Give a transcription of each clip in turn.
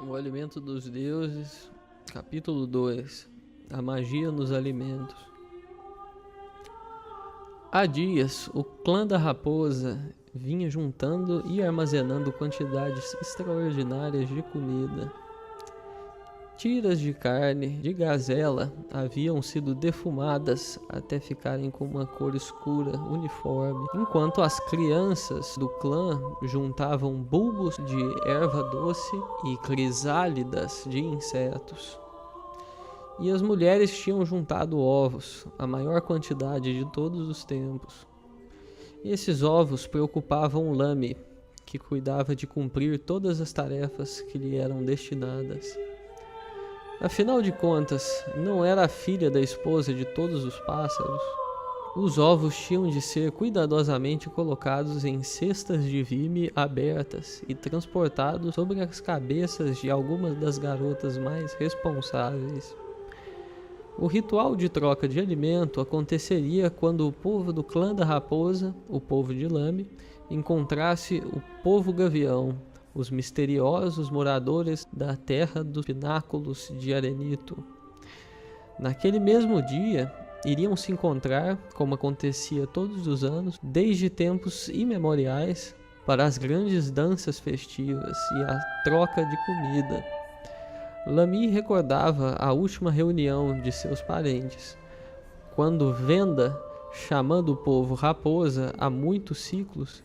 O Alimento dos Deuses, capítulo 2. A magia nos alimentos. Há dias, o clã da raposa vinha juntando e armazenando quantidades extraordinárias de comida. Tiras de carne de gazela haviam sido defumadas até ficarem com uma cor escura uniforme, enquanto as crianças do clã juntavam bulbos de erva doce e crisálidas de insetos. E as mulheres tinham juntado ovos, a maior quantidade de todos os tempos. Esses ovos preocupavam Lame, que cuidava de cumprir todas as tarefas que lhe eram destinadas. Afinal de contas, não era a filha da esposa de todos os pássaros? Os ovos tinham de ser cuidadosamente colocados em cestas de vime abertas e transportados sobre as cabeças de algumas das garotas mais responsáveis. O ritual de troca de alimento aconteceria quando o povo do clã da raposa, o povo de Lame, encontrasse o povo gavião, os misteriosos moradores da terra dos pináculos de Arenito. Naquele mesmo dia, iriam se encontrar, como acontecia todos os anos, desde tempos imemoriais, para as grandes danças festivas e a troca de comida. Lami recordava a última reunião de seus parentes, quando Venda, chamando o povo raposa há muitos ciclos,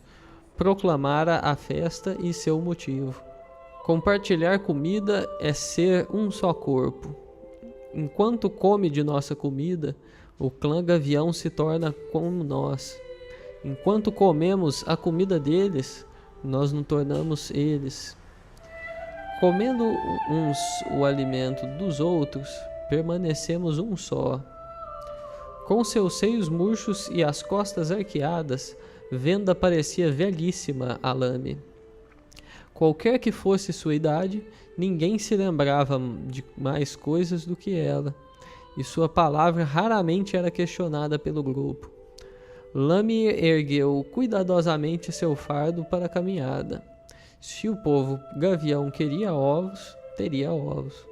proclamara a festa e seu motivo. Compartilhar comida é ser um só corpo. Enquanto come de nossa comida, o clã gavião se torna como nós. Enquanto comemos a comida deles, nós nos tornamos eles. Comendo uns o alimento dos outros, permanecemos um só. Com seus seios murchos e as costas arqueadas, Venda parecia velhíssima a Lame. Qualquer que fosse sua idade, ninguém se lembrava de mais coisas do que ela, e sua palavra raramente era questionada pelo grupo. Lame ergueu cuidadosamente seu fardo para a caminhada. Se o povo gavião queria ovos, teria ovos.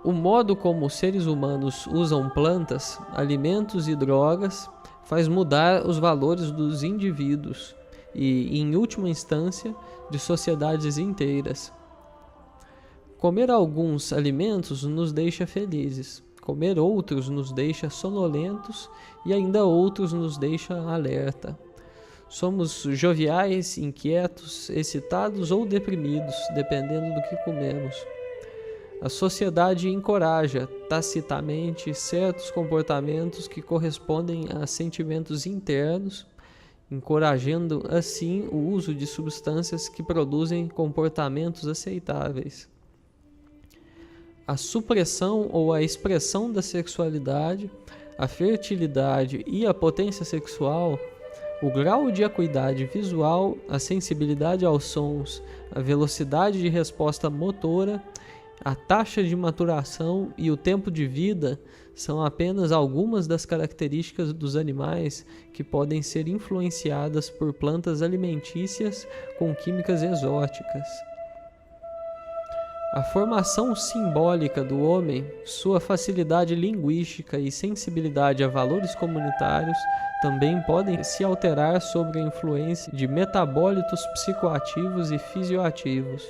O modo como os seres humanos usam plantas, alimentos e drogas faz mudar os valores dos indivíduos e, em última instância, de sociedades inteiras. Comer alguns alimentos nos deixa felizes, comer outros nos deixa sonolentos e ainda outros nos deixa alerta. Somos joviais, inquietos, excitados ou deprimidos, dependendo do que comemos. A sociedade encoraja tacitamente certos comportamentos que correspondem a sentimentos internos, encorajando assim o uso de substâncias que produzem comportamentos aceitáveis. A supressão ou a expressão da sexualidade, a fertilidade e a potência sexual, o grau de acuidade visual, a sensibilidade aos sons, a velocidade de resposta motora, a taxa de maturação e o tempo de vida são apenas algumas das características dos animais que podem ser influenciadas por plantas alimentícias com químicas exóticas. A formação simbólica do homem, sua facilidade linguística e sensibilidade a valores comunitários também podem se alterar sob a influência de metabólitos psicoativos e fisioativos.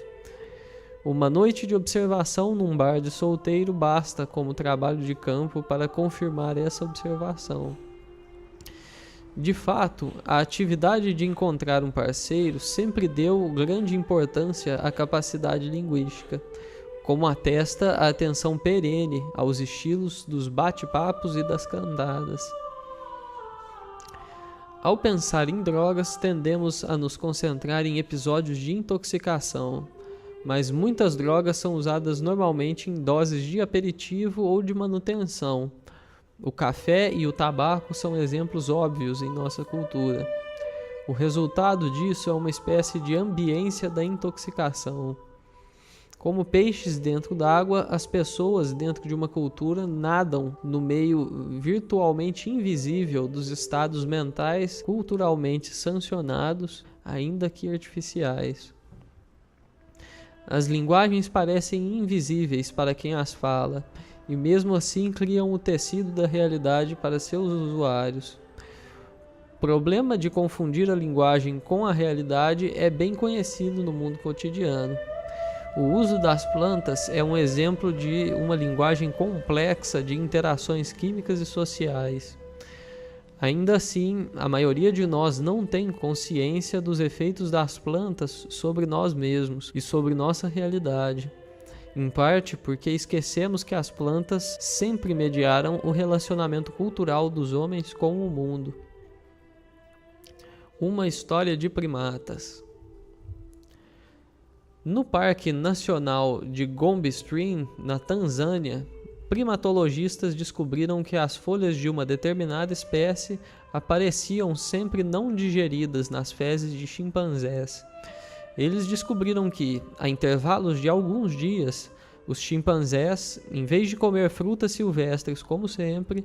Uma noite de observação num bar de solteiro basta como trabalho de campo para confirmar essa observação. De fato, a atividade de encontrar um parceiro sempre deu grande importância à capacidade linguística, como atesta a atenção perene aos estilos dos bate-papos e das cantadas. Ao pensar em drogas, tendemos a nos concentrar em episódios de intoxicação, mas muitas drogas são usadas normalmente em doses de aperitivo ou de manutenção. O café e o tabaco são exemplos óbvios em nossa cultura. O resultado disso é uma espécie de ambiência da intoxicação. Como peixes dentro d'água, as pessoas dentro de uma cultura nadam no meio virtualmente invisível dos estados mentais culturalmente sancionados, ainda que artificiais. As linguagens parecem invisíveis para quem as fala, e mesmo assim criam o tecido da realidade para seus usuários. O problema de confundir a linguagem com a realidade é bem conhecido no mundo cotidiano. O uso das plantas é um exemplo de uma linguagem complexa de interações químicas e sociais. Ainda assim, a maioria de nós não tem consciência dos efeitos das plantas sobre nós mesmos e sobre nossa realidade, em parte porque esquecemos que as plantas sempre mediaram o relacionamento cultural dos homens com o mundo. Uma história de primatas. No Parque Nacional de Gombe Stream, na Tanzânia, primatologistas descobriram que as folhas de uma determinada espécie apareciam sempre não digeridas nas fezes de chimpanzés. Eles descobriram que, a intervalos de alguns dias, os chimpanzés, em vez de comer frutas silvestres como sempre,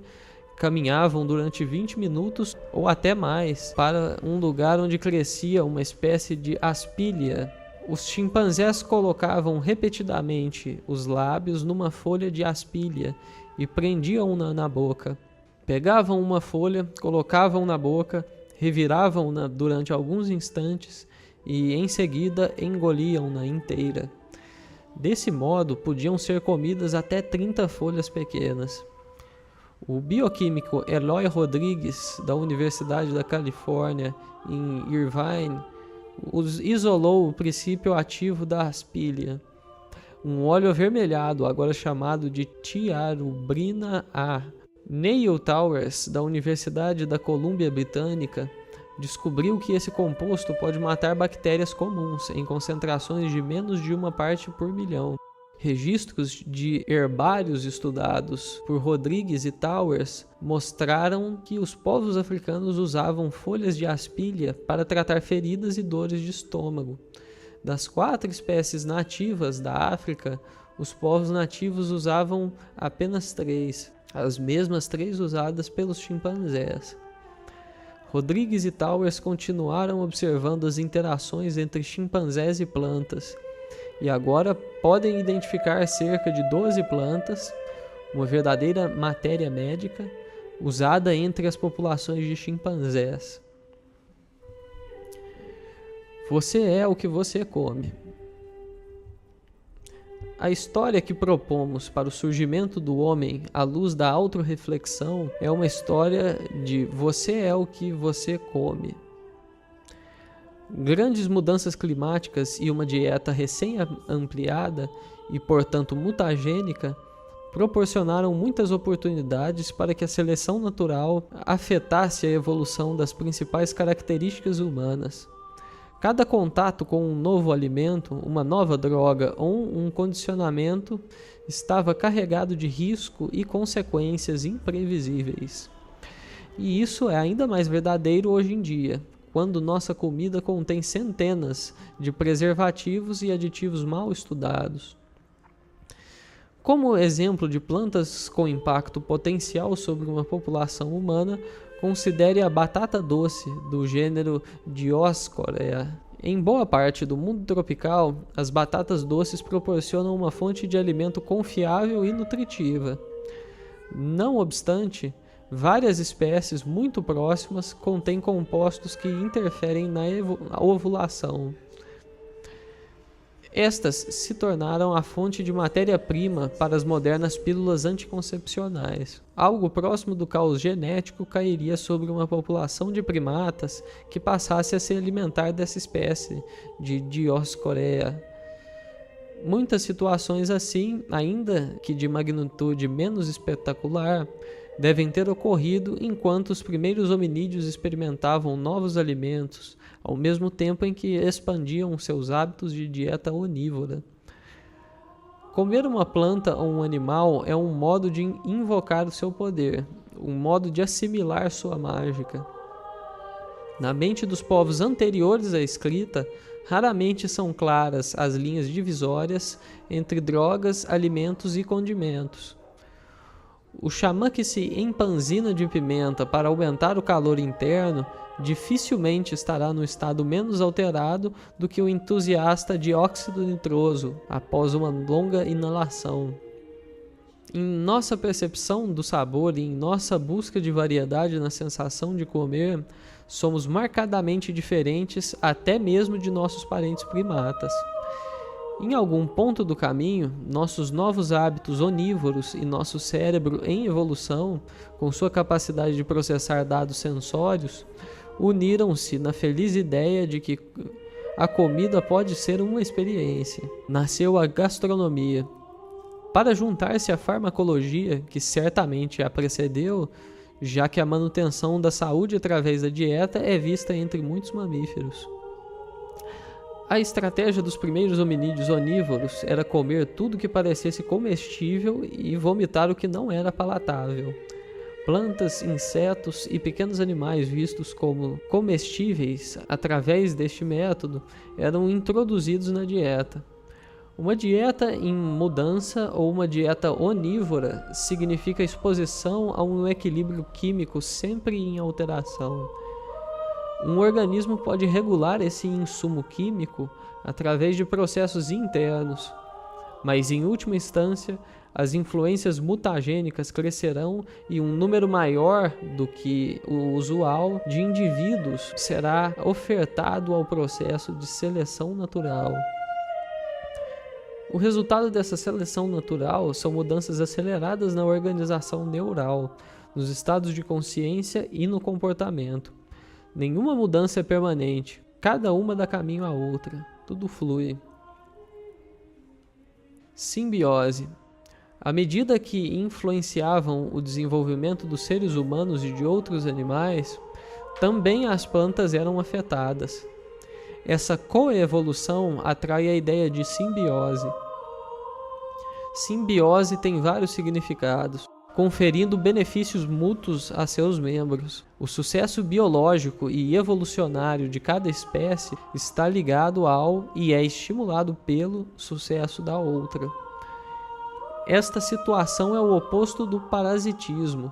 caminhavam durante 20 minutos ou até mais para um lugar onde crescia uma espécie de aspília. Os chimpanzés colocavam repetidamente os lábios numa folha de aspília e prendiam-na na boca. Pegavam uma folha, colocavam na boca, reviravam-na durante alguns instantes e, em seguida, engoliam-na inteira. Desse modo, podiam ser comidas até 30 folhas pequenas. O bioquímico Eloy Rodrigues, da Universidade da Califórnia, em Irvine, isolou o princípio ativo da aspília, um óleo avermelhado, agora chamado de tiarubrina A. Neil Towers, da Universidade da Colômbia Britânica, descobriu que esse composto pode matar bactérias comuns em concentrações de menos de 1 parte por milhão. Registros de herbários estudados por Rodrigues e Towers mostraram que os povos africanos usavam folhas de aspília para tratar feridas e dores de estômago. Das 4 espécies nativas da África, os povos nativos usavam apenas 3, as mesmas 3 usadas pelos chimpanzés. Rodrigues e Towers continuaram observando as interações entre chimpanzés e plantas, e agora podem identificar cerca de 12 plantas, uma verdadeira matéria médica, usada entre as populações de chimpanzés. Você é o que você come. A história que propomos para o surgimento do homem à luz da autorreflexão é uma história de você é o que você come. Grandes mudanças climáticas e uma dieta recém-ampliada e, portanto, mutagênica, proporcionaram muitas oportunidades para que a seleção natural afetasse a evolução das principais características humanas. Cada contato com um novo alimento, uma nova droga ou um condicionamento estava carregado de risco e consequências imprevisíveis. E isso é ainda mais verdadeiro hoje em dia, quando nossa comida contém centenas de preservativos e aditivos mal estudados. Como exemplo de plantas com impacto potencial sobre uma população humana, considere a batata doce do gênero Dioscorea. Em boa parte do mundo tropical, as batatas doces proporcionam uma fonte de alimento confiável e nutritiva. Não obstante, várias espécies muito próximas contêm compostos que interferem na ovulação. Estas se tornaram a fonte de matéria-prima para as modernas pílulas anticoncepcionais. Algo próximo do caos genético cairia sobre uma população de primatas que passasse a se alimentar dessa espécie de Dioscorea. Muitas situações assim, ainda que de magnitude menos espetacular, devem ter ocorrido enquanto os primeiros hominídeos experimentavam novos alimentos, ao mesmo tempo em que expandiam seus hábitos de dieta onívora. Comer uma planta ou um animal é um modo de invocar o seu poder, um modo de assimilar sua mágica. Na mente dos povos anteriores à escrita, raramente são claras as linhas divisórias entre drogas, alimentos e condimentos. O xamã que se empanzina de pimenta para aumentar o calor interno dificilmente estará no estado menos alterado do que o entusiasta de óxido nitroso após uma longa inalação. Em nossa percepção do sabor e em nossa busca de variedade na sensação de comer, somos marcadamente diferentes até mesmo de nossos parentes primatas. Em algum ponto do caminho, nossos novos hábitos onívoros e nosso cérebro em evolução, com sua capacidade de processar dados sensórios, uniram-se na feliz ideia de que a comida pode ser uma experiência. Nasceu a gastronomia. Para juntar-se à farmacologia, que certamente a precedeu, já que a manutenção da saúde através da dieta é vista entre muitos mamíferos. A estratégia dos primeiros hominídeos onívoros era comer tudo que parecesse comestível e vomitar o que não era palatável. Plantas, insetos e pequenos animais vistos como comestíveis através deste método eram introduzidos na dieta. Uma dieta em mudança ou uma dieta onívora significa exposição a um equilíbrio químico sempre em alteração. Um organismo pode regular esse insumo químico através de processos internos, mas em última instância, as influências mutagênicas crescerão e um número maior do que o usual de indivíduos será ofertado ao processo de seleção natural. O resultado dessa seleção natural são mudanças aceleradas na organização neural, nos estados de consciência e no comportamento. Nenhuma mudança é permanente, cada uma dá caminho à outra, tudo flui. Simbiose. À medida que influenciavam o desenvolvimento dos seres humanos e de outros animais, também as plantas eram afetadas. Essa coevolução atrai a ideia de simbiose. Simbiose tem vários significados, conferindo benefícios mútuos a seus membros. O sucesso biológico e evolucionário de cada espécie está ligado ao e é estimulado pelo sucesso da outra. Esta situação é o oposto do parasitismo.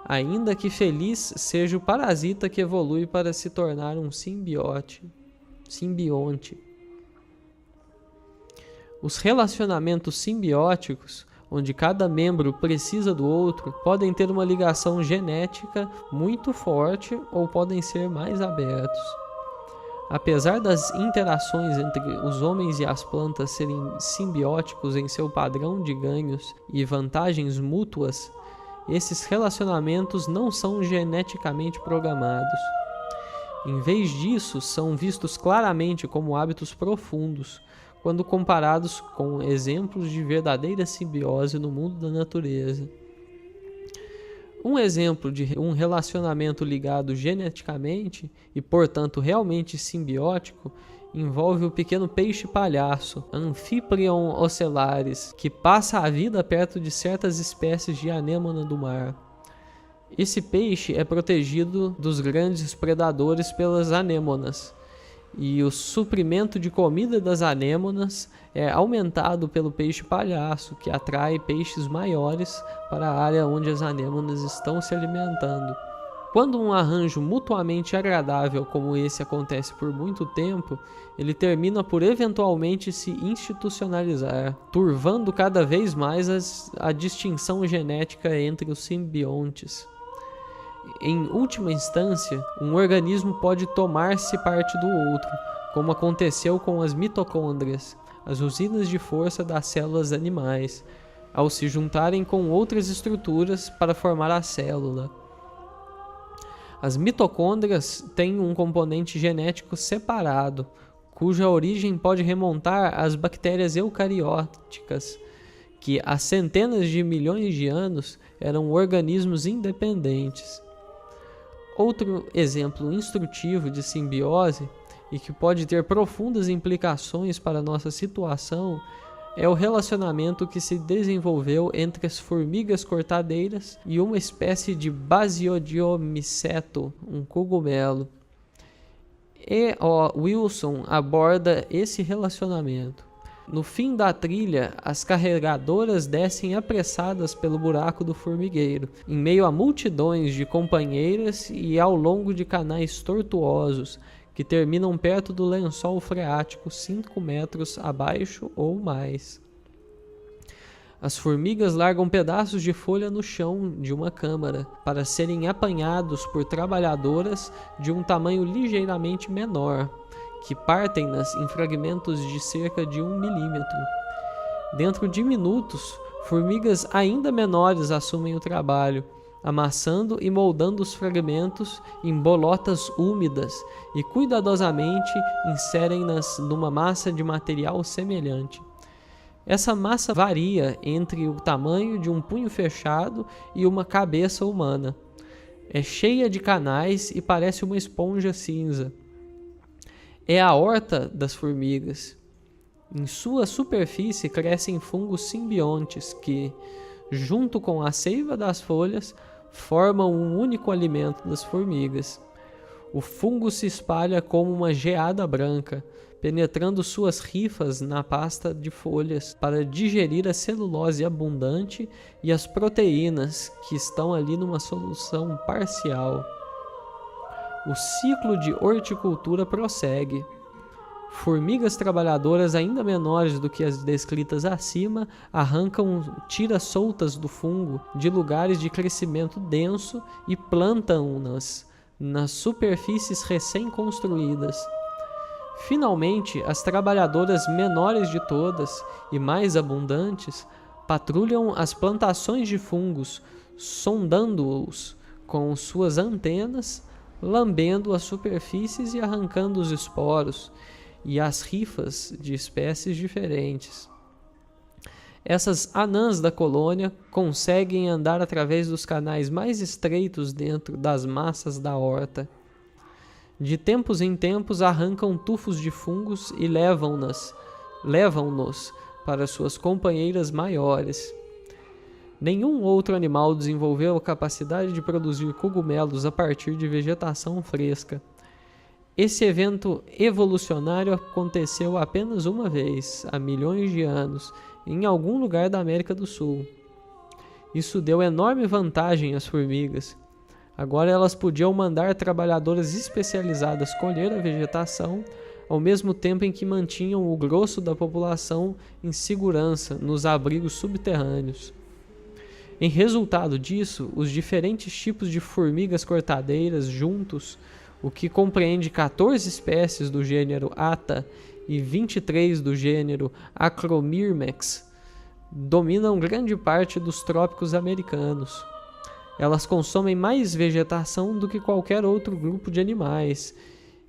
Ainda que feliz seja o parasita que evolui para se tornar um simbionte. Os relacionamentos simbióticos, onde cada membro precisa do outro, podem ter uma ligação genética muito forte ou podem ser mais abertos. Apesar das interações entre os homens e as plantas serem simbióticos em seu padrão de ganhos e vantagens mútuas, esses relacionamentos não são geneticamente programados. Em vez disso, são vistos claramente como hábitos profundos, quando comparados com exemplos de verdadeira simbiose no mundo da natureza. Um exemplo de um relacionamento ligado geneticamente e, portanto, realmente simbiótico envolve o pequeno peixe-palhaço, Amphiprion ocellaris, que passa a vida perto de certas espécies de anêmona do mar. Esse peixe é protegido dos grandes predadores pelas anêmonas, e o suprimento de comida das anêmonas é aumentado pelo peixe-palhaço, que atrai peixes maiores para a área onde as anêmonas estão se alimentando. Quando um arranjo mutuamente agradável como esse acontece por muito tempo, ele termina por eventualmente se institucionalizar, turvando cada vez mais a distinção genética entre os simbiontes. Em última instância, um organismo pode tomar-se parte do outro, como aconteceu com as mitocôndrias, as usinas de força das células animais, ao se juntarem com outras estruturas para formar a célula. As mitocôndrias têm um componente genético separado, cuja origem pode remontar às bactérias eucarióticas, que há centenas de milhões de anos eram organismos independentes. Outro exemplo instrutivo de simbiose, e que pode ter profundas implicações para a nossa situação, é o relacionamento que se desenvolveu entre as formigas cortadeiras e uma espécie de Basidiomyceto, um cogumelo. E. O. Wilson aborda esse relacionamento. No fim da trilha, as carregadoras descem apressadas pelo buraco do formigueiro, em meio a multidões de companheiras e ao longo de canais tortuosos que terminam perto do lençol freático 5 metros abaixo ou mais. As formigas largam pedaços de folha no chão de uma câmara para serem apanhados por trabalhadoras de um tamanho ligeiramente menor, que partem-nas em fragmentos de cerca de 1 milímetro. Dentro de minutos, formigas ainda menores assumem o trabalho, amassando e moldando os fragmentos em bolotas úmidas e cuidadosamente inserem-nas numa massa de material semelhante. Essa massa varia entre o tamanho de um punho fechado e uma cabeça humana. É cheia de canais e parece uma esponja cinza. É a horta das formigas. Em sua superfície crescem fungos simbiontes que, junto com a seiva das folhas, formam um único alimento das formigas. O fungo se espalha como uma geada branca, penetrando suas rifas na pasta de folhas para digerir a celulose abundante e as proteínas que estão ali numa solução parcial. O ciclo de horticultura prossegue. Formigas trabalhadoras ainda menores do que as descritas acima arrancam tiras soltas do fungo de lugares de crescimento denso e plantam-nas nas superfícies recém-construídas. Finalmente, as trabalhadoras menores de todas e mais abundantes patrulham as plantações de fungos, sondando-os com suas antenas, lambendo as superfícies e arrancando os esporos e as rifas de espécies diferentes. Essas anãs da colônia conseguem andar através dos canais mais estreitos dentro das massas da horta. De tempos em tempos arrancam tufos de fungos e levam-nos para suas companheiras maiores. Nenhum outro animal desenvolveu a capacidade de produzir cogumelos a partir de vegetação fresca. Esse evento evolucionário aconteceu apenas uma vez, há milhões de anos, em algum lugar da América do Sul. Isso deu enorme vantagem às formigas. Agora elas podiam mandar trabalhadoras especializadas colher a vegetação, ao mesmo tempo em que mantinham o grosso da população em segurança nos abrigos subterrâneos. Em resultado disso, os diferentes tipos de formigas cortadeiras juntos, o que compreende 14 espécies do gênero Atta e 23 do gênero Acromyrmex, dominam grande parte dos trópicos americanos. Elas consomem mais vegetação do que qualquer outro grupo de animais,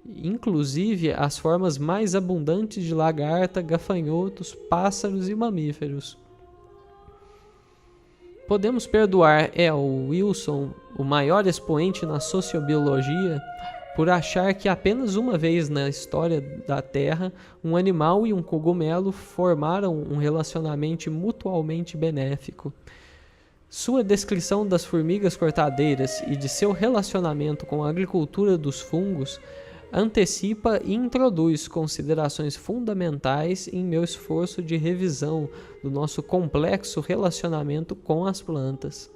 inclusive as formas mais abundantes de lagarta, gafanhotos, pássaros e mamíferos. Podemos perdoar L. Wilson, o maior expoente na sociobiologia, por achar que apenas uma vez na história da Terra, um animal e um cogumelo formaram um relacionamento mutualmente benéfico. Sua descrição das formigas cortadeiras e de seu relacionamento com a agricultura dos fungos antecipa e introduz considerações fundamentais em meu esforço de revisão do nosso complexo relacionamento com as plantas.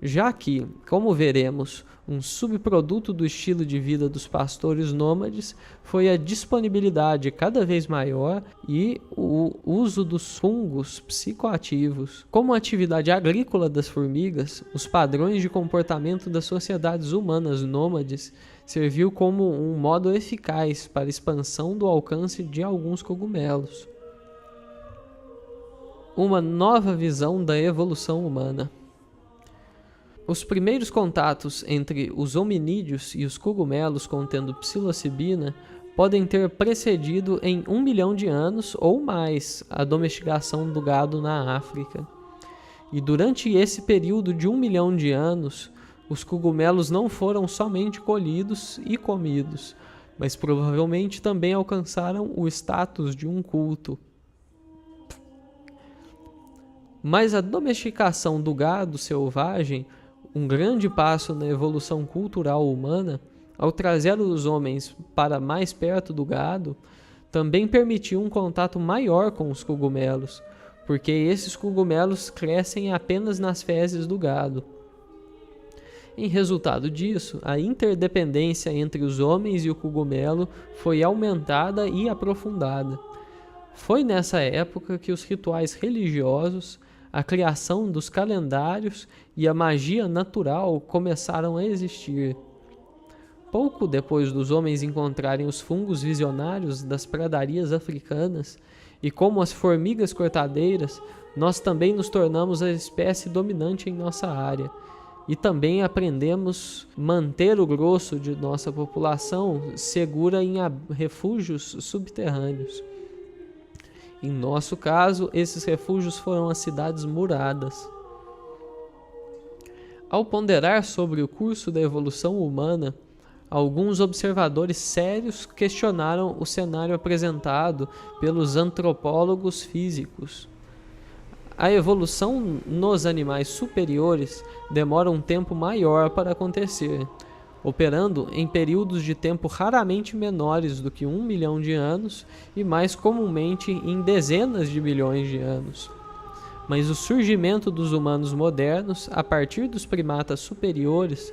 Já que, como veremos, um subproduto do estilo de vida dos pastores nômades foi a disponibilidade cada vez maior e o uso dos fungos psicoativos. Como atividade agrícola das formigas, os padrões de comportamento das sociedades humanas nômades serviu como um modo eficaz para a expansão do alcance de alguns cogumelos. Uma nova visão da evolução humana. Os primeiros contatos entre os hominídeos e os cogumelos contendo psilocibina podem ter precedido em 1 milhão de anos ou mais a domesticação do gado na África. E durante esse período de 1 milhão de anos, os cogumelos não foram somente colhidos e comidos, mas provavelmente também alcançaram o status de um culto. Mas a domesticação do gado selvagem, um grande passo na evolução cultural humana, ao trazer os homens para mais perto do gado, também permitiu um contato maior com os cogumelos, porque esses cogumelos crescem apenas nas fezes do gado. Em resultado disso, a interdependência entre os homens e o cogumelo foi aumentada e aprofundada. Foi nessa época que os rituais religiosos, a criação dos calendários e a magia natural começaram a existir. Pouco depois dos homens encontrarem os fungos visionários das pradarias africanas, e como as formigas cortadeiras, nós também nos tornamos a espécie dominante em nossa área, e também aprendemos manter o grosso de nossa população segura em refúgios subterrâneos. Em nosso caso, esses refúgios foram as cidades muradas. Ao ponderar sobre o curso da evolução humana, alguns observadores sérios questionaram o cenário apresentado pelos antropólogos físicos. A evolução nos animais superiores demora um tempo maior para acontecer, operando em períodos de tempo raramente menores do que 1 milhão de anos e mais comumente em dezenas de milhões de anos. Mas o surgimento dos humanos modernos, a partir dos primatas superiores,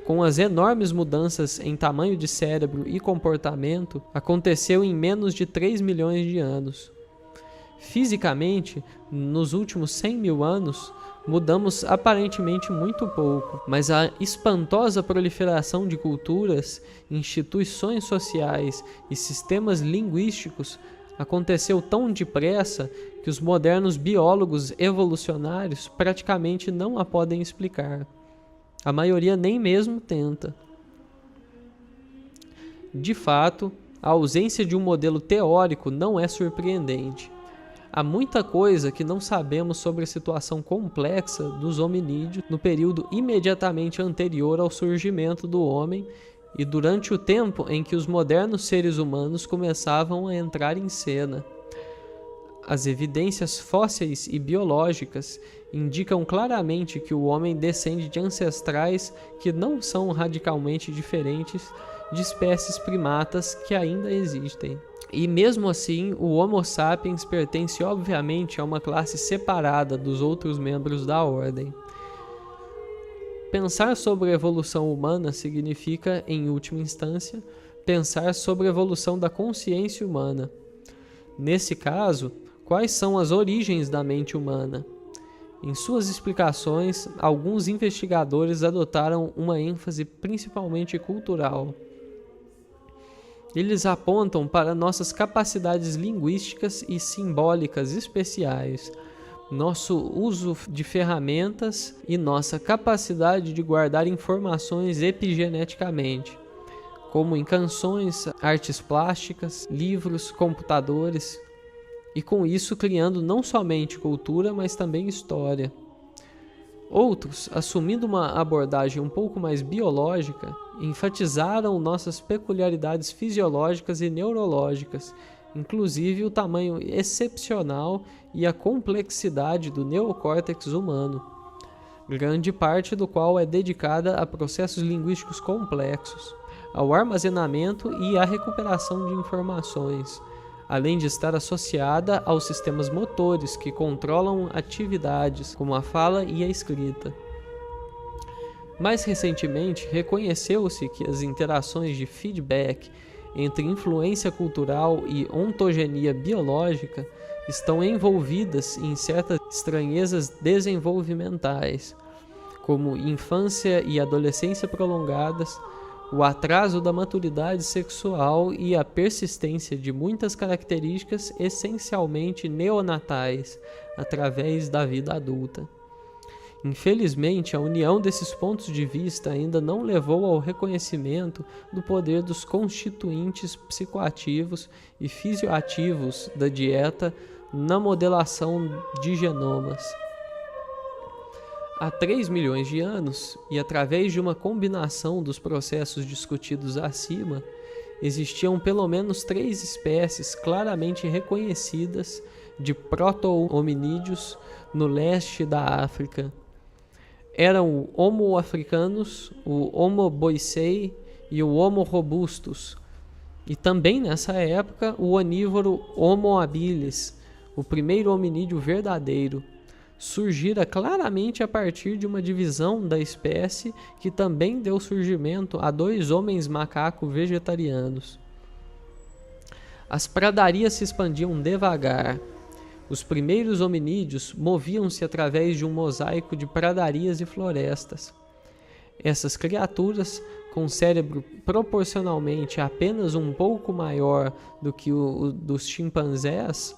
com as enormes mudanças em tamanho de cérebro e comportamento, aconteceu em menos de 3 milhões de anos. Fisicamente, nos últimos 100 mil anos, mudamos aparentemente muito pouco, mas a espantosa proliferação de culturas, instituições sociais e sistemas linguísticos aconteceu tão depressa que os modernos biólogos evolucionários praticamente não a podem explicar. A maioria nem mesmo tenta. De fato, a ausência de um modelo teórico não é surpreendente. Há muita coisa que não sabemos sobre a situação complexa dos hominídeos no período imediatamente anterior ao surgimento do homem e durante o tempo em que os modernos seres humanos começavam a entrar em cena. As evidências fósseis e biológicas indicam claramente que o homem descende de ancestrais que não são radicalmente diferentes de espécies primatas que ainda existem. E mesmo assim, o Homo sapiens pertence obviamente a uma classe separada dos outros membros da ordem. Pensar sobre a evolução humana significa, em última instância, pensar sobre a evolução da consciência humana. Nesse caso, quais são as origens da mente humana? Em suas explicações, alguns investigadores adotaram uma ênfase principalmente cultural. Eles apontam para nossas capacidades linguísticas e simbólicas especiais, nosso uso de ferramentas e nossa capacidade de guardar informações epigeneticamente, como em canções, artes plásticas, livros, computadores, e com isso criando não somente cultura, mas também história. Outros, assumindo uma abordagem um pouco mais biológica, enfatizaram nossas peculiaridades fisiológicas e neurológicas, inclusive o tamanho excepcional e a complexidade do neocórtex humano, grande parte do qual é dedicada a processos linguísticos complexos, ao armazenamento e à recuperação de informações, além de estar associada aos sistemas motores que controlam atividades como a fala e a escrita. Mais recentemente, reconheceu-se que as interações de feedback entre influência cultural e ontogenia biológica estão envolvidas em certas estranhezas desenvolvimentais, como infância e adolescência prolongadas, o atraso da maturidade sexual e a persistência de muitas características essencialmente neonatais através da vida adulta. Infelizmente, a união desses pontos de vista ainda não levou ao reconhecimento do poder dos constituintes psicoativos e fisioativos da dieta na modelação de genomas. Há 3 milhões de anos, e através de uma combinação dos processos discutidos acima, existiam pelo menos 3 espécies claramente reconhecidas de proto-hominídeos no leste da África. Eram o Homo africanus, o Homo boisei e o Homo robustus. E também nessa época, o onívoro Homo habilis, o primeiro hominídeo verdadeiro, surgira claramente a partir de uma divisão da espécie que também deu surgimento a 2 homens macaco vegetarianos. As pradarias se expandiam devagar. Os primeiros hominídeos moviam-se através de um mosaico de pradarias e florestas. Essas criaturas, com cérebro proporcionalmente apenas um pouco maior do que o dos chimpanzés,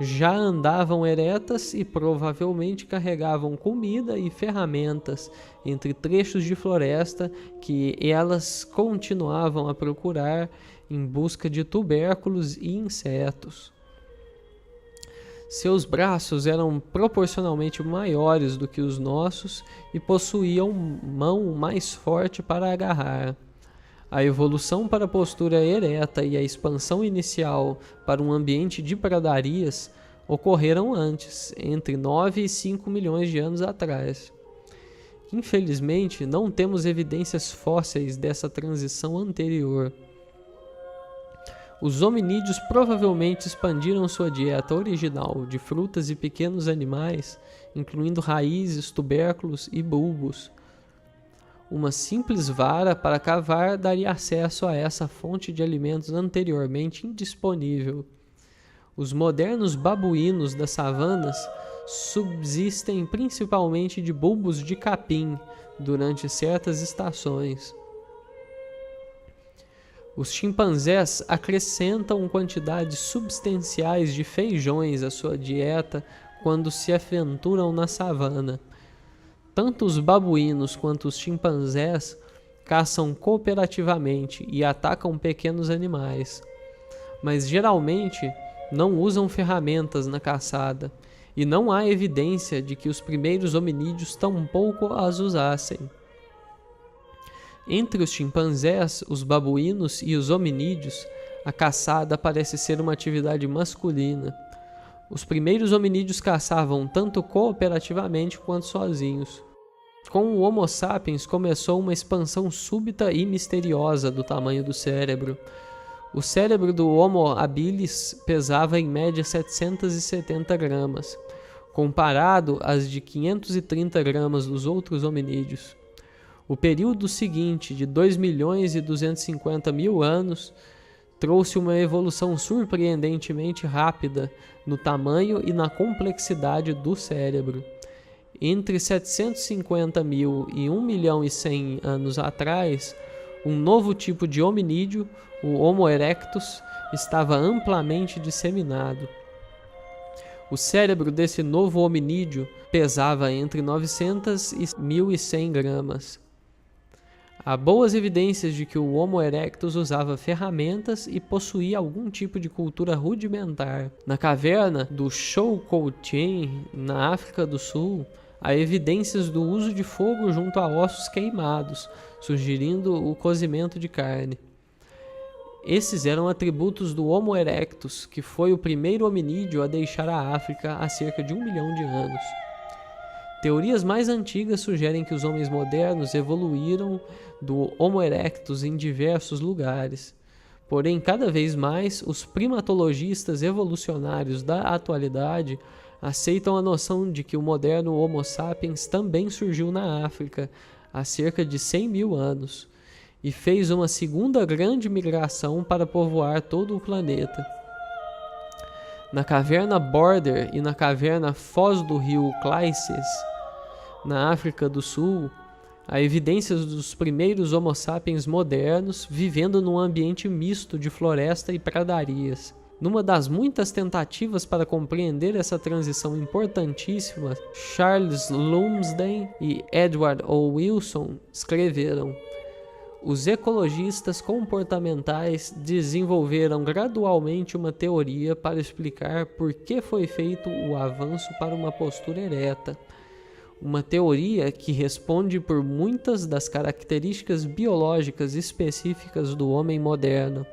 já andavam eretas e provavelmente carregavam comida e ferramentas entre trechos de floresta que elas continuavam a procurar em busca de tubérculos e insetos. Seus braços eram proporcionalmente maiores do que os nossos e possuíam mão mais forte para agarrar. A evolução para a postura ereta e a expansão inicial para um ambiente de pradarias ocorreram antes, entre 9 e 5 milhões de anos atrás. Infelizmente, não temos evidências fósseis dessa transição anterior. Os hominídeos provavelmente expandiram sua dieta original de frutas e pequenos animais, incluindo raízes, tubérculos e bulbos. Uma simples vara para cavar daria acesso a essa fonte de alimentos anteriormente indisponível. Os modernos babuínos das savanas subsistem principalmente de bulbos de capim durante certas estações. Os chimpanzés acrescentam quantidades substanciais de feijões à sua dieta quando se aventuram na savana. Tanto os babuínos quanto os chimpanzés caçam cooperativamente e atacam pequenos animais, mas geralmente não usam ferramentas na caçada, e não há evidência de que os primeiros hominídeos tampouco as usassem. Entre os chimpanzés, os babuínos e os hominídeos, a caçada parece ser uma atividade masculina. Os primeiros hominídeos caçavam tanto cooperativamente quanto sozinhos. Com o Homo sapiens começou uma expansão súbita e misteriosa do tamanho do cérebro. O cérebro do Homo habilis pesava em média 770 gramas, comparado às de 530 gramas dos outros hominídeos. O período seguinte, de 2.250.000 anos, trouxe uma evolução surpreendentemente rápida no tamanho e na complexidade do cérebro. Entre 750.000 e 1.100.000 anos atrás, um novo tipo de hominídeo, o Homo erectus, estava amplamente disseminado. O cérebro desse novo hominídeo pesava entre 900 e 1.100 gramas. Há boas evidências de que o Homo erectus usava ferramentas e possuía algum tipo de cultura rudimentar. Na caverna do Choukoutien, na África do Sul, há evidências do uso de fogo junto a ossos queimados, sugerindo o cozimento de carne. Esses eram atributos do Homo erectus, que foi o primeiro hominídeo a deixar a África há cerca de 1 milhão de anos. Teorias mais antigas sugerem que os homens modernos evoluíram do Homo erectus em diversos lugares. Porém, cada vez mais, os primatologistas evolucionários da atualidade aceitam a noção de que o moderno Homo sapiens também surgiu na África há cerca de 100.000 anos e fez uma segunda grande migração para povoar todo o planeta. Na caverna Border e na caverna Foz do Rio Cleises, na África do Sul, há evidências dos primeiros Homo sapiens modernos vivendo num ambiente misto de floresta e pradarias. Numa das muitas tentativas para compreender essa transição importantíssima, Charles Lumsden e Edward O. Wilson escreveram: os ecologistas comportamentais desenvolveram gradualmente uma teoria para explicar por que foi feito o avanço para uma postura ereta. Uma teoria que responde por muitas das características biológicas específicas do homem moderno.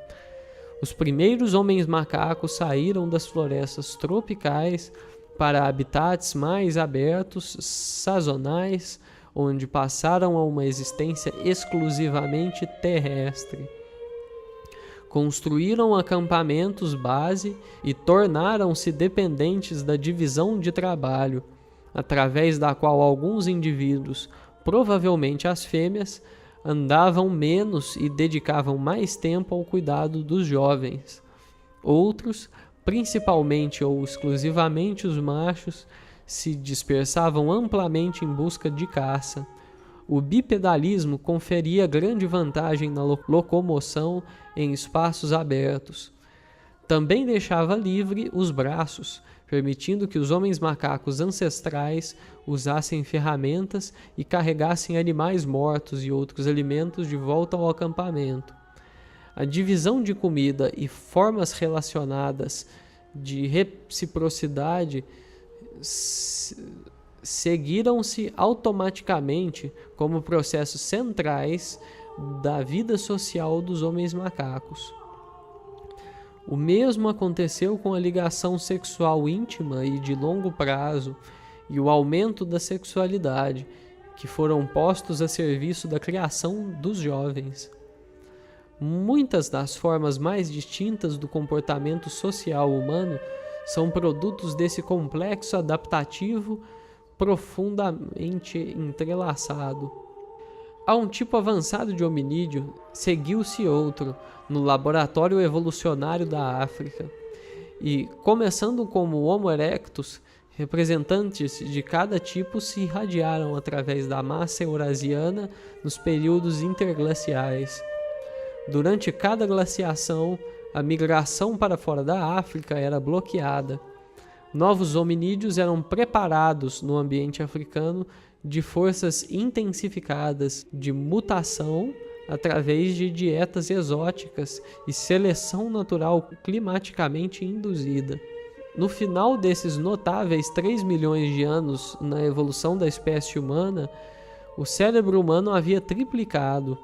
Os primeiros homens macacos saíram das florestas tropicais para habitats mais abertos, sazonais, onde passaram a uma existência exclusivamente terrestre. construíram acampamentos base e tornaram-se dependentes da divisão de trabalho, através da qual alguns indivíduos, provavelmente as fêmeas, andavam menos e dedicavam mais tempo ao cuidado dos jovens. Outros, principalmente ou exclusivamente os machos, se dispersavam amplamente em busca de caça. O bipedalismo conferia grande vantagem na locomoção em espaços abertos. Também deixava livre os braços, permitindo que os homens macacos ancestrais usassem ferramentas e carregassem animais mortos e outros alimentos de volta ao acampamento. A divisão de comida e formas relacionadas de reciprocidade seguiram-se automaticamente como processos centrais da vida social dos homens macacos. O mesmo aconteceu com a ligação sexual íntima e de longo prazo e o aumento da sexualidade, que foram postos a serviço da criação dos jovens. Muitas das formas mais distintas do comportamento social humano são produtos desse complexo adaptativo profundamente entrelaçado. A um tipo avançado de hominídeo, seguiu-se outro, no laboratório evolucionário da África, e, começando como Homo erectus, representantes de cada tipo se irradiaram através da massa eurasiana nos períodos interglaciais. Durante cada glaciação, a migração para fora da África era bloqueada. Novos hominídeos eram preparados no ambiente africano de forças intensificadas de mutação através de dietas exóticas e seleção natural climaticamente induzida. No final desses notáveis 3 milhões de anos na evolução da espécie humana, o cérebro humano havia triplicado.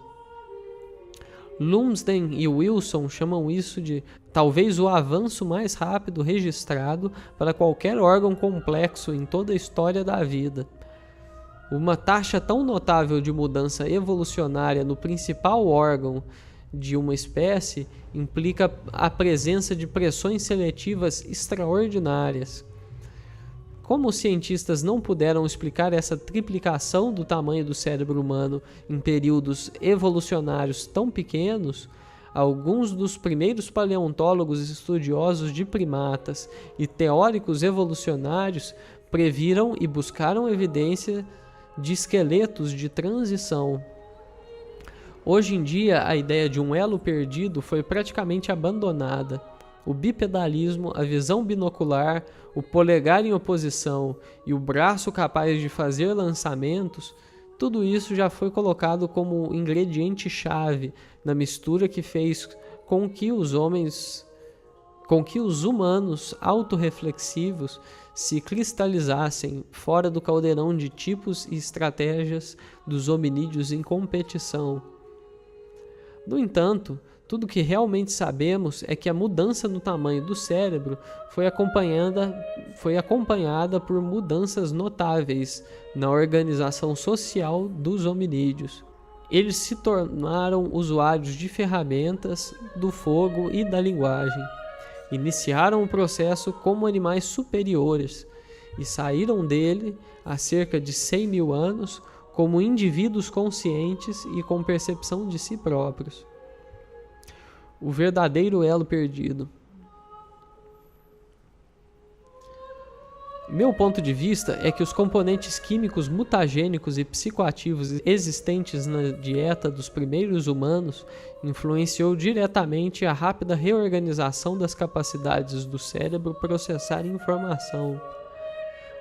Lumsden e Wilson chamam isso de talvez o avanço mais rápido registrado para qualquer órgão complexo em toda a história da vida. Uma taxa tão notável de mudança evolucionária no principal órgão de uma espécie implica a presença de pressões seletivas extraordinárias. Como os cientistas não puderam explicar essa triplicação do tamanho do cérebro humano em períodos evolucionários tão pequenos, alguns dos primeiros paleontólogos estudiosos de primatas e teóricos evolucionários previram e buscaram evidência de esqueletos de transição. Hoje em dia, a ideia de um elo perdido foi praticamente abandonada. O bipedalismo, a visão binocular, o polegar em oposição e o braço capaz de fazer lançamentos, tudo isso já foi colocado como ingrediente-chave na mistura que fez com que os humanos autorreflexivos se cristalizassem fora do caldeirão de tipos e estratégias dos hominídeos em competição. No entanto, tudo que realmente sabemos é que a mudança no tamanho do cérebro foi acompanhada por mudanças notáveis na organização social dos hominídeos. Eles se tornaram usuários de ferramentas, do fogo e da linguagem. Iniciaram o processo como animais superiores e saíram dele, há cerca de 100 mil anos, como indivíduos conscientes e com percepção de si próprios. O verdadeiro elo perdido. Meu ponto de vista é que os componentes químicos mutagênicos e psicoativos existentes na dieta dos primeiros humanos influenciou diretamente a rápida reorganização das capacidades do cérebro processar informação.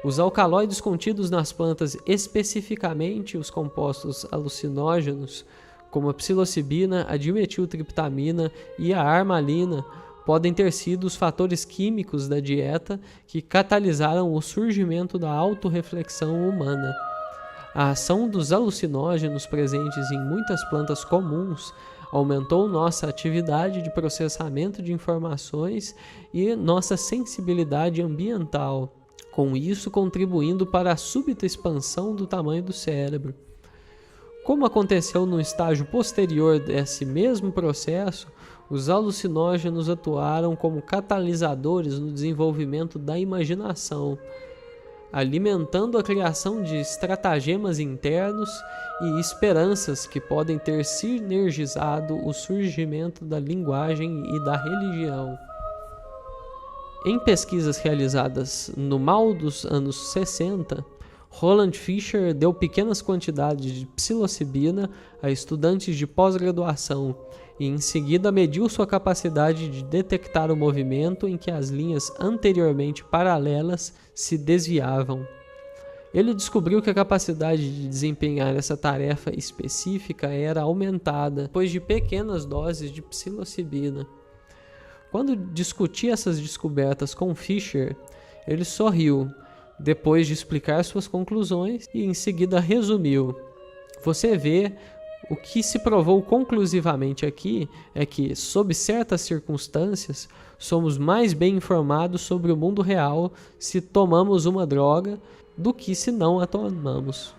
Os alcaloides contidos nas plantas, especificamente os compostos alucinógenos, como a psilocibina, a dimetiltriptamina e a armalina, podem ter sido os fatores químicos da dieta que catalisaram o surgimento da autorreflexão humana. A ação dos alucinógenos presentes em muitas plantas comuns aumentou nossa atividade de processamento de informações e nossa sensibilidade ambiental, com isso contribuindo para a súbita expansão do tamanho do cérebro. Como aconteceu no estágio posterior desse mesmo processo, Os alucinógenos atuaram como catalisadores no desenvolvimento da imaginação, alimentando a criação de estratagemas internos e esperanças que podem ter sinergizado o surgimento da linguagem e da religião. Em pesquisas realizadas no mal dos anos 60, Roland Fisher deu pequenas quantidades de psilocibina a estudantes de pós-graduação e em seguida mediu sua capacidade de detectar o movimento em que as linhas anteriormente paralelas se desviavam. Ele descobriu que a capacidade de desempenhar essa tarefa específica era aumentada depois de pequenas doses de psilocibina. Quando discuti essas descobertas com Fisher, ele sorriu, depois de explicar suas conclusões, e em seguida resumiu: "Você vê, o que se provou conclusivamente aqui é que, sob certas circunstâncias, somos mais bem informados sobre o mundo real se tomamos uma droga do que se não a tomamos."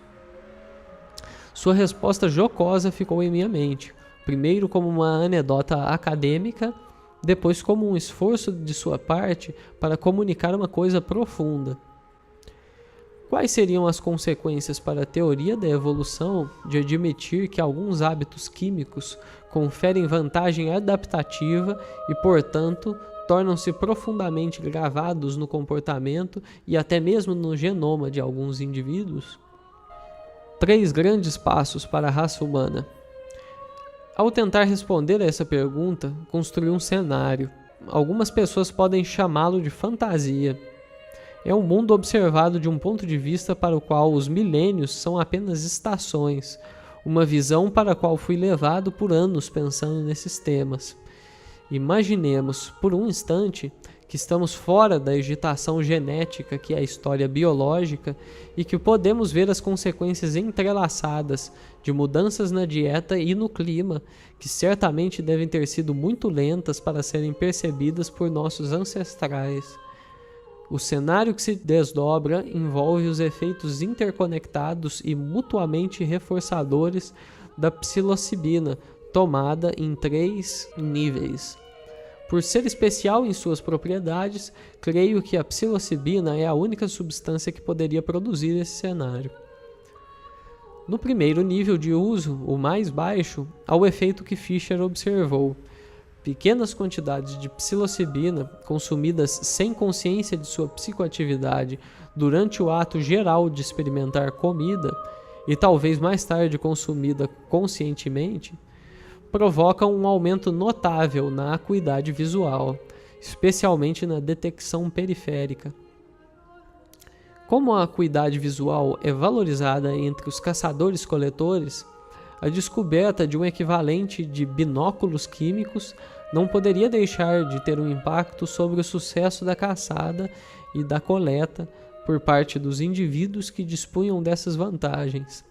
Sua resposta jocosa ficou em minha mente, primeiro como uma anedota acadêmica, depois como um esforço de sua parte para comunicar uma coisa profunda. Quais seriam as consequências para a teoria da evolução de admitir que alguns hábitos químicos conferem vantagem adaptativa e, portanto, tornam-se profundamente gravados no comportamento e até mesmo no genoma de alguns indivíduos? 3 grandes passos para a raça humana. Ao tentar responder a essa pergunta, construí um cenário. Algumas pessoas podem chamá-lo de fantasia. É um mundo observado de um ponto de vista para o qual os milênios são apenas estações, uma visão para a qual fui levado por anos pensando nesses temas. Imaginemos, por um instante, que estamos fora da agitação genética que é a história biológica e que podemos ver as consequências entrelaçadas de mudanças na dieta e no clima, que certamente devem ter sido muito lentas para serem percebidas por nossos ancestrais. O cenário que se desdobra envolve os efeitos interconectados e mutuamente reforçadores da psilocibina, tomada em 3 níveis. Por ser especial em suas propriedades, creio que a psilocibina é a única substância que poderia produzir esse cenário. No primeiro nível de uso, o mais baixo, há o efeito que Fisher observou. Pequenas quantidades de psilocibina, consumidas sem consciência de sua psicoatividade durante o ato geral de experimentar comida, e talvez mais tarde consumida conscientemente, provocam um aumento notável na acuidade visual, especialmente na detecção periférica. Como a acuidade visual é valorizada entre os caçadores-coletores, a descoberta de um equivalente de binóculos químicos não poderia deixar de ter um impacto sobre o sucesso da caçada e da coleta por parte dos indivíduos que dispunham dessas vantagens.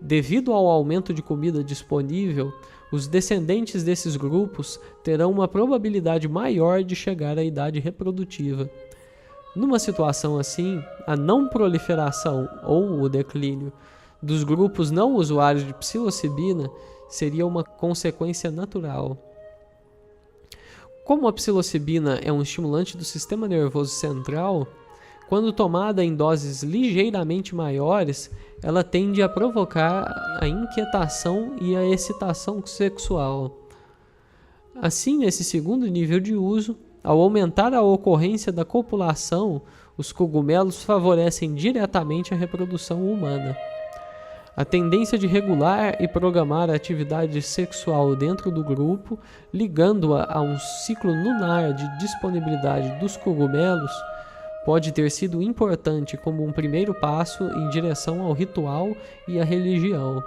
Devido ao aumento de comida disponível, os descendentes desses grupos terão uma probabilidade maior de chegar à idade reprodutiva. Numa situação assim, a não proliferação ou o declínio dos grupos não usuários de psilocibina seria uma consequência natural. Como a psilocibina é um estimulante do sistema nervoso central, quando tomada em doses ligeiramente maiores, ela tende a provocar a inquietação e a excitação sexual. Assim, nesse segundo nível de uso, ao aumentar a ocorrência da copulação, os cogumelos favorecem diretamente a reprodução humana. A tendência de regular e programar a atividade sexual dentro do grupo, ligando-a a um ciclo lunar de disponibilidade dos cogumelos, pode ter sido importante como um primeiro passo em direção ao ritual e à religião.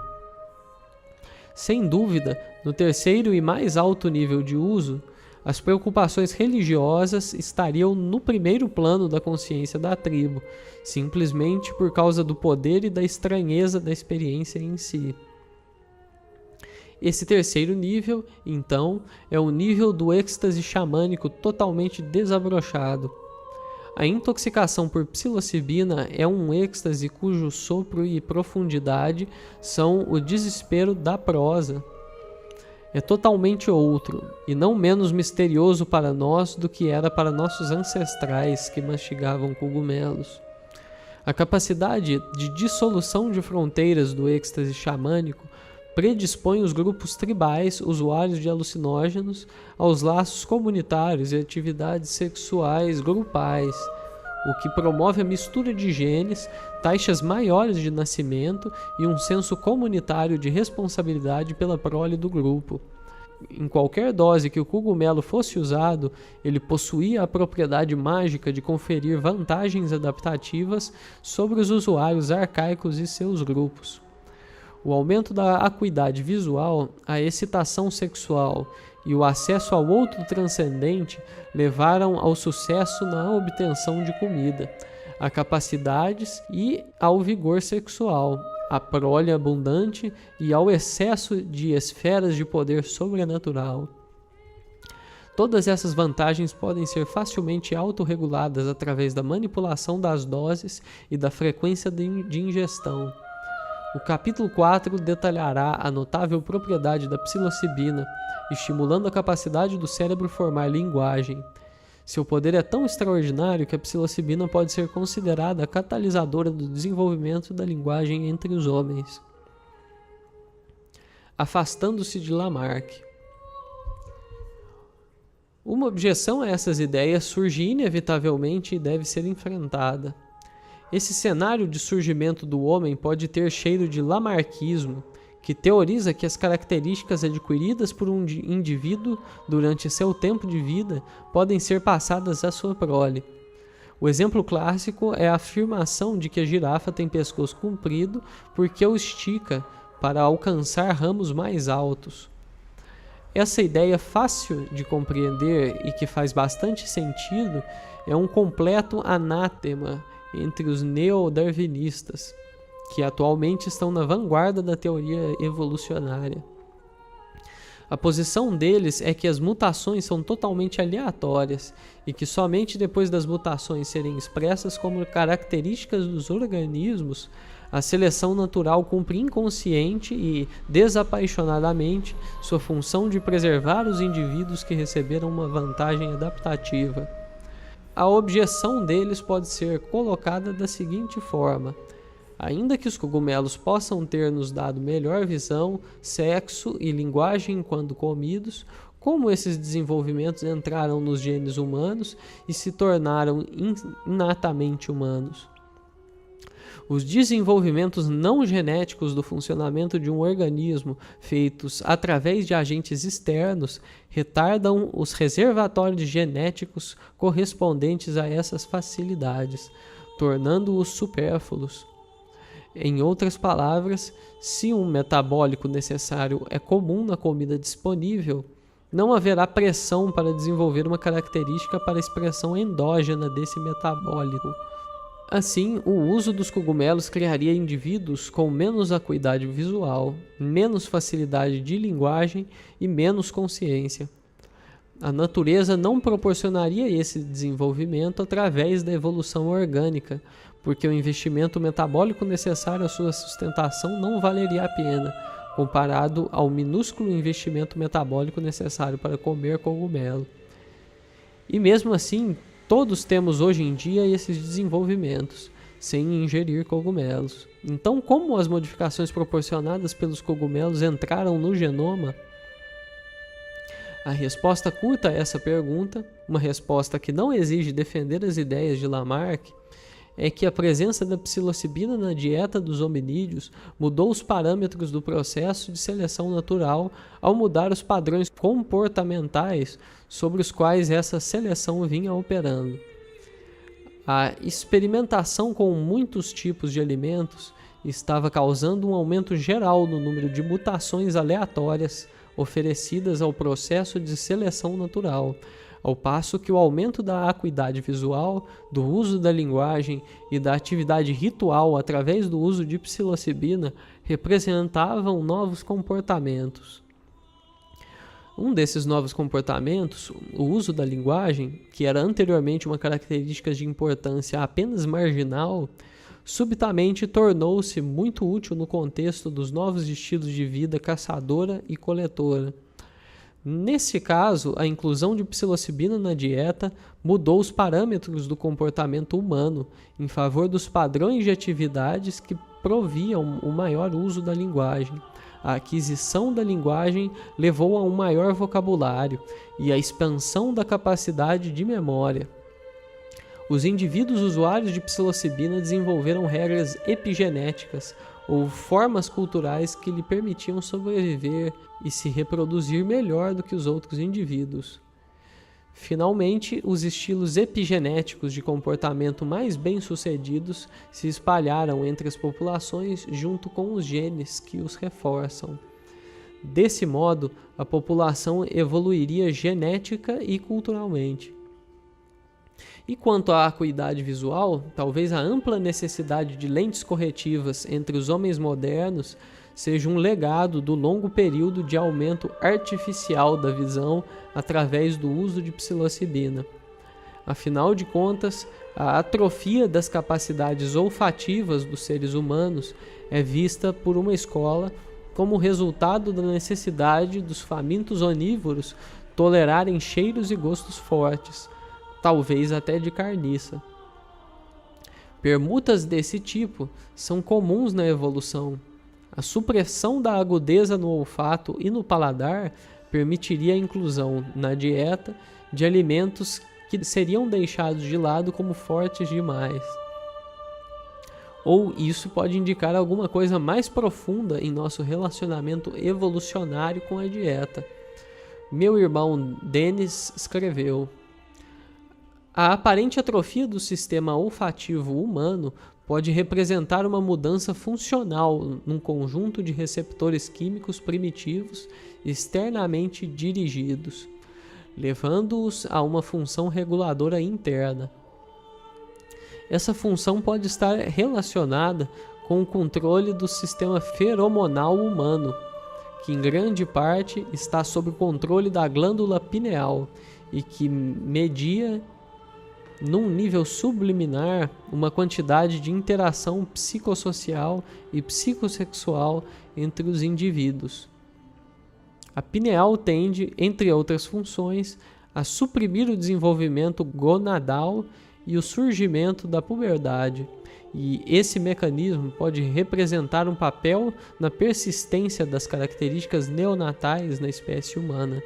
Sem dúvida, no terceiro e mais alto nível de uso, as preocupações religiosas estariam no primeiro plano da consciência da tribo, simplesmente por causa do poder e da estranheza da experiência em si. Esse terceiro nível, então, é o nível do êxtase xamânico totalmente desabrochado. A intoxicação por psilocibina é um êxtase cujo sopro e profundidade são o desespero da prosa. é totalmente outro e não menos misterioso para nós do que era para nossos ancestrais que mastigavam cogumelos. A capacidade de dissolução de fronteiras do êxtase xamânico predispõe os grupos tribais usuários de alucinógenos aos laços comunitários e atividades sexuais grupais, o que promove a mistura de genes, taxas maiores de nascimento e um senso comunitário de responsabilidade pela prole do grupo. Em qualquer dose que o cogumelo fosse usado, ele possuía a propriedade mágica de conferir vantagens adaptativas sobre os usuários arcaicos e seus grupos. O aumento da acuidade visual, a excitação sexual e o acesso ao outro transcendente levaram ao sucesso na obtenção de comida, a capacidades e ao vigor sexual, à prole abundante e ao excesso de esferas de poder sobrenatural. Todas essas vantagens podem ser facilmente autorreguladas através da manipulação das doses e da frequência de ingestão. O capítulo 4 detalhará a notável propriedade da psilocibina, estimulando a capacidade do cérebro formar linguagem. Seu poder é tão extraordinário que a psilocibina pode ser considerada a catalisadora do desenvolvimento da linguagem entre os homens. Afastando-se de Lamarck. Uma objeção a essas ideias surge inevitavelmente e deve ser enfrentada. Esse cenário de surgimento do homem pode ter cheiro de lamarquismo, que teoriza que as características adquiridas por um indivíduo durante seu tempo de vida podem ser passadas à sua prole. O exemplo clássico é a afirmação de que a girafa tem pescoço comprido porque o estica para alcançar ramos mais altos. Essa ideia fácil de compreender e que faz bastante sentido é um completo anátema entre os neodarwinistas, que atualmente estão na vanguarda da teoria evolucionária. A posição deles é que as mutações são totalmente aleatórias e que somente depois das mutações serem expressas como características dos organismos, a seleção natural cumpre inconsciente e desapaixonadamente sua função de preservar os indivíduos que receberam uma vantagem adaptativa. A objeção deles pode ser colocada da seguinte forma: ainda que os cogumelos possam ter nos dado melhor visão, sexo e linguagem quando comidos, como esses desenvolvimentos entraram nos genes humanos e se tornaram inatamente humanos? Os desenvolvimentos não genéticos do funcionamento de um organismo, feitos através de agentes externos, retardam os reservatórios genéticos correspondentes a essas facilidades, tornando-os supérfluos. Em outras palavras, se um metabólico necessário é comum na comida disponível, não haverá pressão para desenvolver uma característica para a expressão endógena desse metabólico. Assim, o uso dos cogumelos criaria indivíduos com menos acuidade visual, menos facilidade de linguagem e menos consciência. A natureza não proporcionaria esse desenvolvimento através da evolução orgânica, porque o investimento metabólico necessário à sua sustentação não valeria a pena, comparado ao minúsculo investimento metabólico necessário para comer cogumelo. E mesmo assim, todos temos hoje em dia esses desenvolvimentos, sem ingerir cogumelos. Então, como as modificações proporcionadas pelos cogumelos entraram no genoma? A resposta curta a essa pergunta, uma resposta que não exige defender as ideias de Lamarck, é que a presença da psilocibina na dieta dos hominídeos mudou os parâmetros do processo de seleção natural ao mudar os padrões comportamentais sobre os quais essa seleção vinha operando. A experimentação com muitos tipos de alimentos estava causando um aumento geral no número de mutações aleatórias oferecidas ao processo de seleção natural, ao passo que o aumento da acuidade visual, do uso da linguagem e da atividade ritual através do uso de psilocibina representavam novos comportamentos. Um desses novos comportamentos, o uso da linguagem, que era anteriormente uma característica de importância apenas marginal, subitamente tornou-se muito útil no contexto dos novos estilos de vida caçadora e coletora. Nesse caso, a inclusão de psilocibina na dieta mudou os parâmetros do comportamento humano em favor dos padrões de atividades que proviam o maior uso da linguagem. A aquisição da linguagem levou a um maior vocabulário e a expansão da capacidade de memória. Os indivíduos usuários de psilocibina desenvolveram regras epigenéticas ou formas culturais que lhe permitiam sobreviver e se reproduzir melhor do que os outros indivíduos. Finalmente, os estilos epigenéticos de comportamento mais bem-sucedidos se espalharam entre as populações junto com os genes que os reforçam. Desse modo, a população evoluiria genética e culturalmente. E quanto à acuidade visual, talvez a ampla necessidade de lentes corretivas entre os homens modernos seja um legado do longo período de aumento artificial da visão através do uso de psilocibina. Afinal de contas, a atrofia das capacidades olfativas dos seres humanos é vista por uma escola como resultado da necessidade dos famintos onívoros tolerarem cheiros e gostos fortes, talvez até de carniça. Permutas desse tipo são comuns na evolução. A supressão da agudeza no olfato e no paladar permitiria a inclusão na dieta de alimentos que seriam deixados de lado como fortes demais. Ou isso pode indicar alguma coisa mais profunda em nosso relacionamento evolucionário com a dieta. Meu irmão Dennis escreveu: a aparente atrofia do sistema olfativo humano pode representar uma mudança funcional num conjunto de receptores químicos primitivos externamente dirigidos, levando-os a uma função reguladora interna. Essa função pode estar relacionada com o controle do sistema feromonal humano, que em grande parte está sob o controle da glândula pineal e que media num nível subliminar uma quantidade de interação psicossocial e psicossexual entre os indivíduos. A pineal tende, entre outras funções, a suprimir o desenvolvimento gonadal e o surgimento da puberdade, e esse mecanismo pode representar um papel na persistência das características neonatais na espécie humana.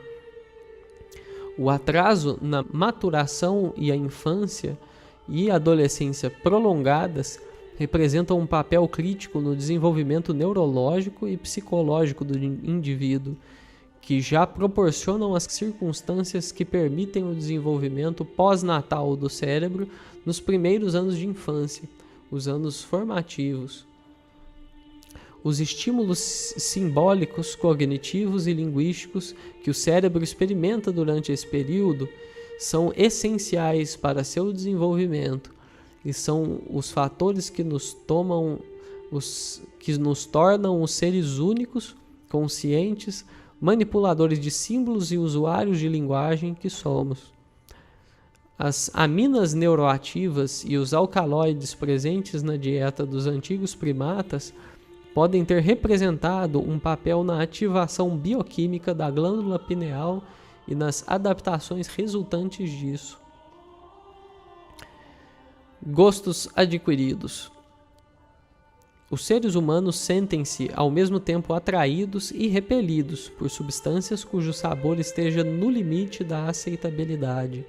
O atraso na maturação e a infância e adolescência prolongadas representam um papel crítico no desenvolvimento neurológico e psicológico do indivíduo, que já proporcionam as circunstâncias que permitem o desenvolvimento pós-natal do cérebro nos primeiros anos de infância, os anos formativos. Os estímulos simbólicos, cognitivos e linguísticos que o cérebro experimenta durante esse período são essenciais para seu desenvolvimento e são os fatores que nos tornam os seres únicos, conscientes, manipuladores de símbolos e usuários de linguagem que somos. As aminas neuroativas e os alcaloides presentes na dieta dos antigos primatas podem ter representado um papel na ativação bioquímica da glândula pineal e nas adaptações resultantes disso. Gostos adquiridos. Os seres humanos sentem-se ao mesmo tempo atraídos e repelidos por substâncias cujo sabor esteja no limite da aceitabilidade.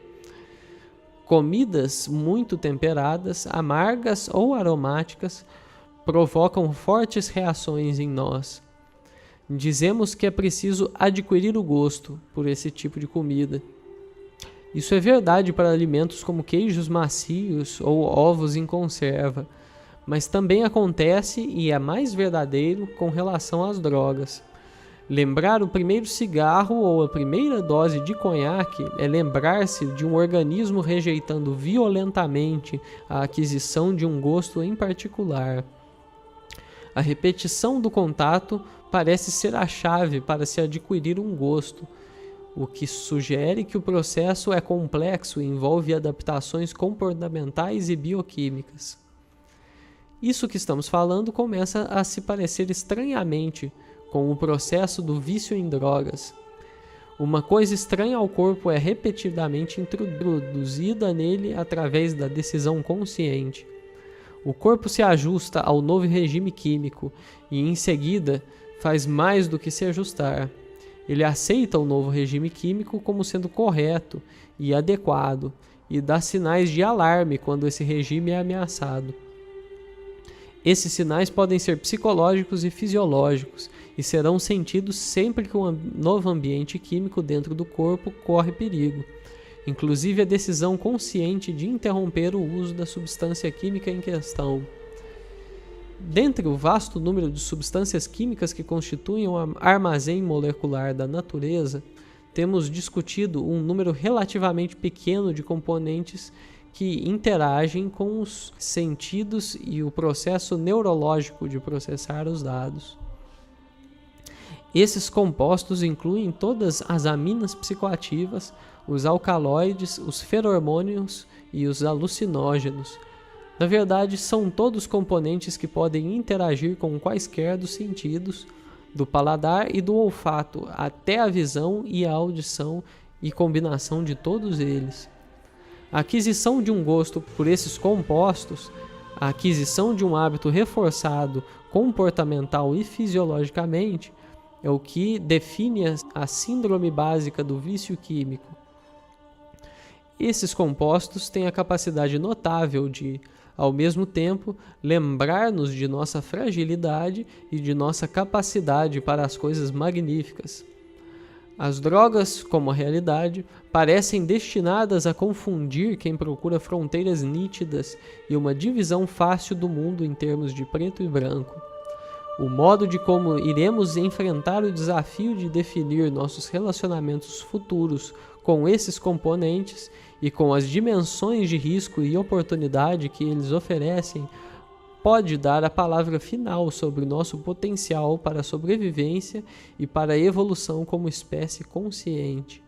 Comidas muito temperadas, amargas ou aromáticas provocam fortes reações em nós. Dizemos que é preciso adquirir o gosto por esse tipo de comida. Isso é verdade para alimentos como queijos macios ou ovos em conserva, mas também acontece e é mais verdadeiro com relação às drogas. Lembrar o primeiro cigarro ou a primeira dose de conhaque é lembrar-se de um organismo rejeitando violentamente a aquisição de um gosto em particular. A repetição do contato parece ser a chave para se adquirir um gosto, o que sugere que o processo é complexo e envolve adaptações comportamentais e bioquímicas. Isso que estamos falando começa a se parecer estranhamente com o processo do vício em drogas. Uma coisa estranha ao corpo é repetidamente introduzida nele através da decisão consciente. O corpo se ajusta ao novo regime químico e, em seguida, faz mais do que se ajustar. Ele aceita o novo regime químico como sendo correto e adequado e dá sinais de alarme quando esse regime é ameaçado. Esses sinais podem ser psicológicos e fisiológicos e serão sentidos sempre que um novo ambiente químico dentro do corpo corre perigo, inclusive a decisão consciente de interromper o uso da substância química em questão. Dentre o vasto número de substâncias químicas que constituem o armazém molecular da natureza, temos discutido um número relativamente pequeno de componentes que interagem com os sentidos e o processo neurológico de processar os dados. Esses compostos incluem todas as aminas psicoativas, os alcaloides, os feromônios e os alucinógenos. Na verdade, são todos componentes que podem interagir com quaisquer dos sentidos, do paladar e do olfato, até a visão e a audição e combinação de todos eles. A aquisição de um gosto por esses compostos, a aquisição de um hábito reforçado comportamental e fisiologicamente, é o que define a síndrome básica do vício químico. Esses compostos têm a capacidade notável de, ao mesmo tempo, lembrar-nos de nossa fragilidade e de nossa capacidade para as coisas magníficas. As drogas, como a realidade, parecem destinadas a confundir quem procura fronteiras nítidas e uma divisão fácil do mundo em termos de preto e branco. O modo de como iremos enfrentar o desafio de definir nossos relacionamentos futuros com esses componentes e com as dimensões de risco e oportunidade que eles oferecem pode dar a palavra final sobre nosso potencial para a sobrevivência e para a evolução como espécie consciente.